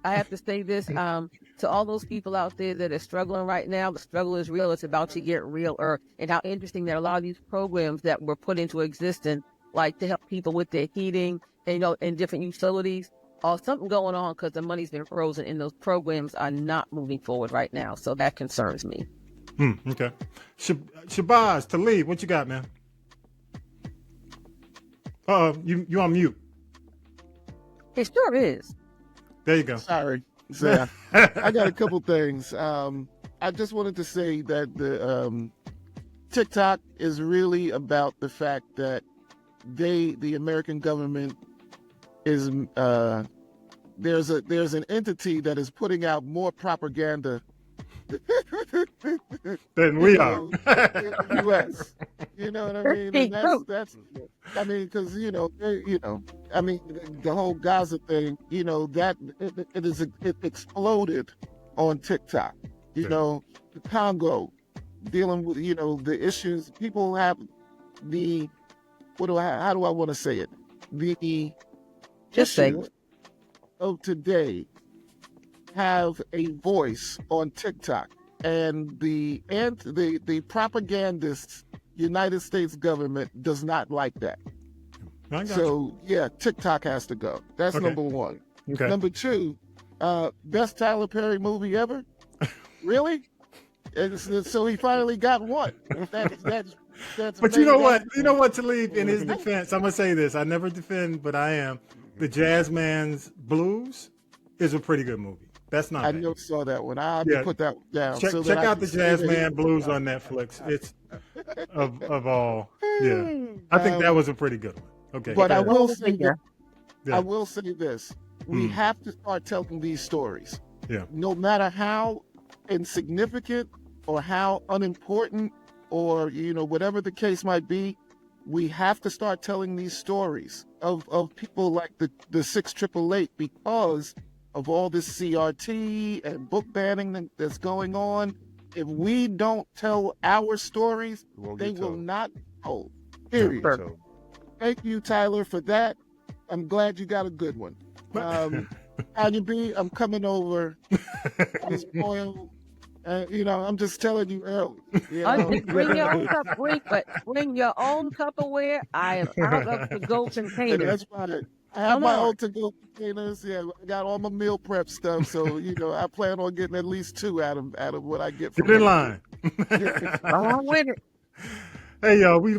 I have to say this to all those people out there that are struggling right now. The struggle is real. It's about to get realer. And how interesting that a lot of these programs that were put into existence, like to help people with their heating, and in different utilities, something going on because the money's been frozen, and those programs are not moving forward right now. So that concerns me. Okay. Shabazz, Talib, what you got, man? You on mute. It sure is. There you go. Sorry. So, I got a couple things. I just wanted to say that the TikTok is really about the fact that the American government is there's an entity that is putting out more propaganda than we are. In the U.S. You know what I mean? And that's because the whole Gaza thing, that it exploded on TikTok. The Congo, dealing with the issues people have, how do I want to say it? The issues of today have a voice on TikTok, and the propagandist United States government does not like that. So TikTok has to go. That's number one. Okay. Number two, best Tyler Perry movie ever? Really? And so he finally got one. That's but you know what, Talib, in his defense, I'm gonna say this. I never defend, but I am. The Jazzman's Blues is a pretty good movie. That's not. I never saw that one. I put that down. Check out the Jazzman Blues on Netflix. of all. Yeah, I think that was a pretty good one. Okay, But I Karen. will say Yeah. I will say this: we have to start telling these stories. Yeah. No matter how insignificant or how unimportant or whatever the case might be, we have to start telling these stories of people like the 6888 because of all this CRT and book banning that's going on. If we don't tell our stories, they will not be told. Period. Perfect. Thank you, Tyler, for that. I'm glad you got a good one. Tanya B, I'm coming over. I'm spoiled. I'm just telling you early. Bring your own cup. Bring your own Tupperware. I am out of the go container. That's about it. I have my own to-go containers. Yeah, I got all my meal prep stuff. So I plan on getting at least 2 out of what I get from Get in line. I'm with it. Hey, y'all, we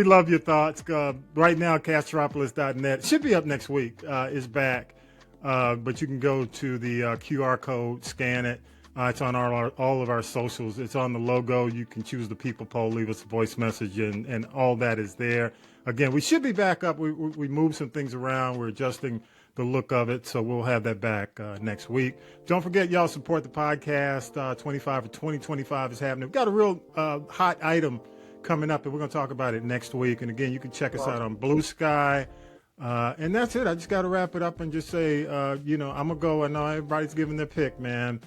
love your thoughts. Right now, castropolis.net should be up next week. Is back, but you can go to the QR code, scan it. It's on all of our socials. It's on the logo. You can choose the people poll, leave us a voice message, and all that is there. Again, we should be back up. We moved some things around. We're adjusting the look of it, so we'll have that back next week. Don't forget, y'all support the podcast. 25 for 2025 is happening. We've got a real hot item coming up, and we're going to talk about it next week. And again, you can check us out on Blue Sky. And that's it. I just got to wrap it up and just say, I'm going to go. I know everybody's giving their pick, man.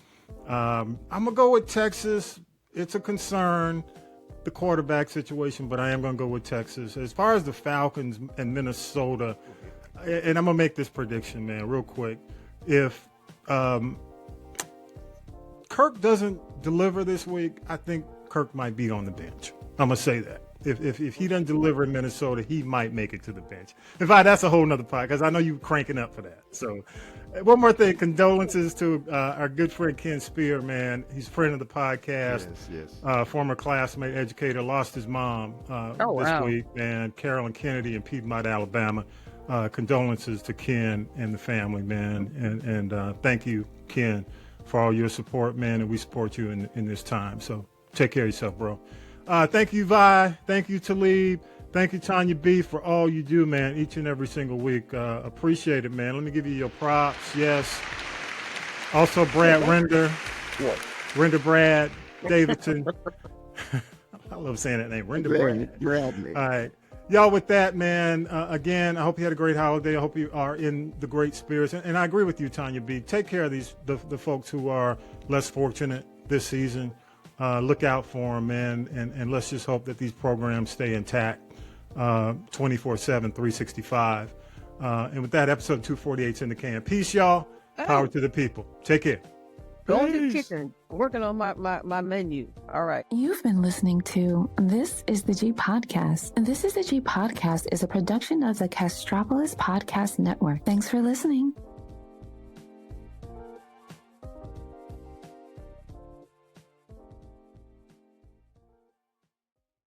I'm going to go with Texas. It's a concern, the quarterback situation, but I am going to go with Texas. As far as the Falcons and Minnesota, and I'm going to make this prediction, man, real quick. If Kirk doesn't deliver this week, I think Kirk might be on the bench. I'm going to say that. If he doesn't deliver in Minnesota, he might make it to the bench. In fact, that's a whole nother podcast, because I know you're cranking up for that. So one more thing, condolences to our good friend Ken Spear, man. He's a friend of the podcast. Yes. Former classmate, educator, lost his mom this week, man. Carolyn Kennedy in Piedmont, Alabama. Condolences to Ken and the family, man. And thank you, Ken, for all your support, man. And we support you in this time. So take care of yourself, bro. Thank you, Vi. Thank you, Talib. Thank you, Tanya B, for all you do, man, each and every single week. Appreciate it, man. Let me give you your props. Yes. Also, Brad Render. Render Brad Davidson. I love saying that name. Render Brad. All right. Y'all, with that, man, again, I hope you had a great holiday. I hope you are in the great spirits. And I agree with you, Tanya B. Take care of the folks who are less fortunate this season. Look out for them, man, and let's just hope that these programs stay intact 24/7, 365. And with that, episode 248 is in the can. Peace, y'all. Power to the people. Take care. Going to the kitchen, working on my menu. All right. You've been listening to This is the G Podcast. And This is the G Podcast is a production of the Castropolis Podcast Network. Thanks for listening.